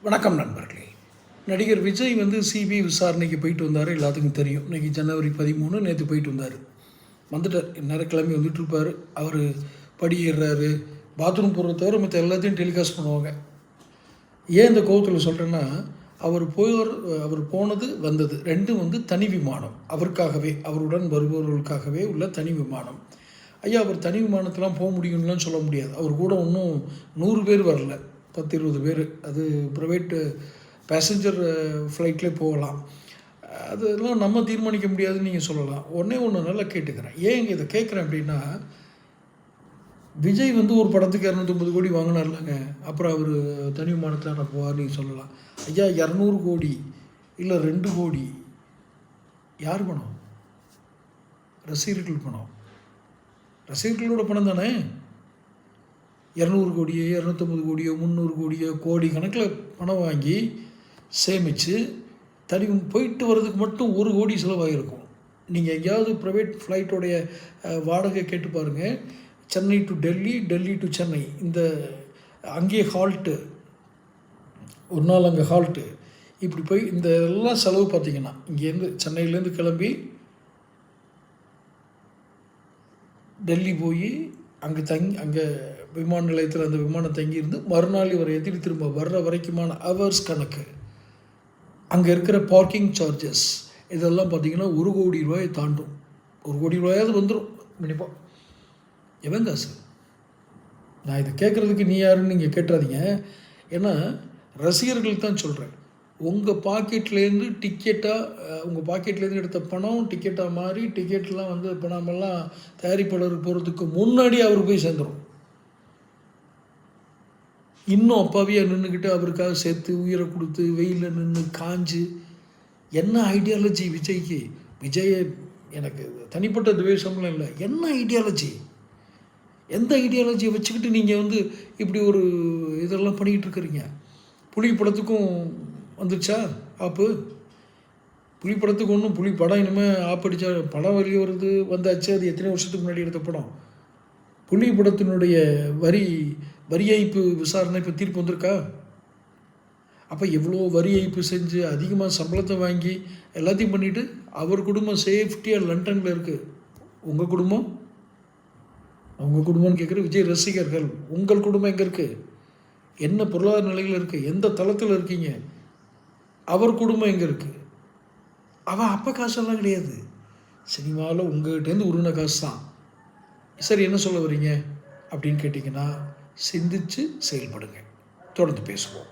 வணக்கம் நண்பர்களே. நடிகர் விஜய் சிபிஐ விசாரணைக்கு போயிட்டு வந்தார். எல்லாத்துக்கும் தெரியும். இன்றைக்கி ஜனவரி 13, நேற்று போயிட்டு வந்தார். வந்துட்டார். இந்நேரம் கிளம்பி வந்துட்டுருப்பார். அவர் படி ஏறுறாரு, பாத்ரூம் போகிறத தவிர மற்ற எல்லாத்தையும் டெலிகாஸ்ட் பண்ணுவாங்க. ஏன் இந்த கோவத்தில் சொல்கிறேன்னா, அவர் போனது வந்தது ரெண்டும் தனி விமானம். அவருக்காகவே, அவருடன் வருபவர்களுக்காகவே உள்ள தனி விமானம். ஐயா, அவர் தனி விமானத்தெலாம் போக முடியும்லாம் சொல்ல முடியாது. அவர் கூட இன்னும் 100 பேர் வரல, 10-20 பேர். அது ப்ரைவேட்டு பேசஞ்சர் ஃப்ளைட்லேயே போகலாம். அதெல்லாம் நம்ம தீர்மானிக்க முடியாதுன்னு நீங்கள் சொல்லலாம். ஒன்று நல்லா கேட்டுக்கிறேன். ஏன் இங்கே இதை கேட்குறேன் அப்படின்னா, விஜய் ஒரு படத்துக்கு 250 கோடி வாங்கினார்லங்க. அப்புறம் அவர் தனி விமானத்தில் நான் போவார் நீங்கள் சொல்லலாம். ஐயா, 200 கோடி இல்லை 2 கோடி யார் பணம்? ரசிகர்கள் பணம். ரசிகர்களோட பணம் தானே. 200 கோடியோ 250 கோடியோ 300 கோடியோ கோடி கணக்கில் பணம் வாங்கி சேமித்து போயிட்டு வர்றதுக்கு மட்டும் 1 கோடி செலவாகிருக்கும். நீங்கள் எங்கேயாவது ப்ரைவேட் ஃப்ளைட்டோடைய வாடகை கேட்டு பாருங்கள். சென்னை டு டெல்லி, டெல்லி டு சென்னை, அங்கேயே ஹால்ட்டு, ஒரு நாள் அங்கே ஹால்ட்டு, இப்படி போய் இந்த எல்லாம் செலவு பார்த்திங்கன்னா, இங்கேருந்து சென்னையிலேருந்து கிளம்பி டெல்லி போய் அங்கே விமான நிலையத்தில் அந்த விமானம் தங்கியிருந்து மறுநாள் இவரை எதிரி திரும்ப வர்ற வரைக்குமான ஹவர்ஸ் கணக்கு, அங்கே இருக்கிற பார்க்கிங் சார்ஜஸ், இதெல்லாம் பார்த்திங்கன்னா 1 கோடி ரூபாயை தாண்டும். 1 கோடி ரூபாயாவது வந்துடும் மினிமம். எவன் காசு? நான் இதை கேட்குறதுக்கு நீ யாருன்னு நீங்கள் கேட்டுறாதீங்க. ஏன்னா ரசிகர்கள் தான் சொல்கிறேன். உங்கள் பாக்கெட்லேருந்து டிக்கெட்டாக, உங்கள் பாக்கெட்லேருந்து எடுத்த பணம் டிக்கெட்டாக மாறி, டிக்கெட்லாம் பணமெல்லாம் தயாரிப்பாளர் போகிறதுக்கு முன்னாடி அவர் போய் சேர்ந்துடும். இன்னும் அப்பாவியாக நின்றுக்கிட்டு அவருக்காக சேர்த்து உயிரை கொடுத்து வெயிலில் நின்று காஞ்சு, என்ன ஐடியாலஜி விஜய்க்கு? விஜயை எனக்கு தனிப்பட்ட துவேஷம்லாம் இல்லை. என்ன ஐடியாலஜி? எந்த ஐடியாலஜியை வச்சுக்கிட்டு நீங்கள் இப்படி ஒரு இதெல்லாம் பண்ணிக்கிட்டு இருக்கிறீங்க? புலி படத்துக்கும் வந்துடுச்சா ஆப்பு? புலி படத்துக்கு ஒன்றும் புலி படம் இனிமேல் ஆப்படிச்சா படம் வெளியே வருது வந்தாச்சு. அது எத்தனை வருஷத்துக்கு முன்னாடி எடுத்த படம். புலி படத்தினுடைய வரி ஏய்ப்பு விசாரணை இப்போ தீர்ப்பு வந்திருக்கா? அப்போ எவ்வளோ வரி ஏய்ப்பு செஞ்சு அதிகமாக சம்பளத்தை வாங்கி எல்லாத்தையும் பண்ணிவிட்டு அவர் குடும்பம் சேஃப்டியாக லண்டனில் இருக்குது. உங்கள் குடும்பம் கேட்குற விஜய் ரசிகர்கள், உங்கள் குடும்பம் எங்கே இருக்குது? என்ன பொருளாதார நிலையில் இருக்குது? எந்த தளத்தில் இருக்கீங்க? அவர் குடும்பம் எங்கே இருக்குது? அவன் அப்போ காசெல்லாம் கிடையாது. சினிமாவில் உங்கள்கிட்டேருந்து உருண காசு தான். சரி, என்ன சொல்ல வரீங்க அப்படின்னு கேட்டிங்கன்னா, சிந்தித்து செயல்படுங்க. தொடர்ந்து பேசுவோம்.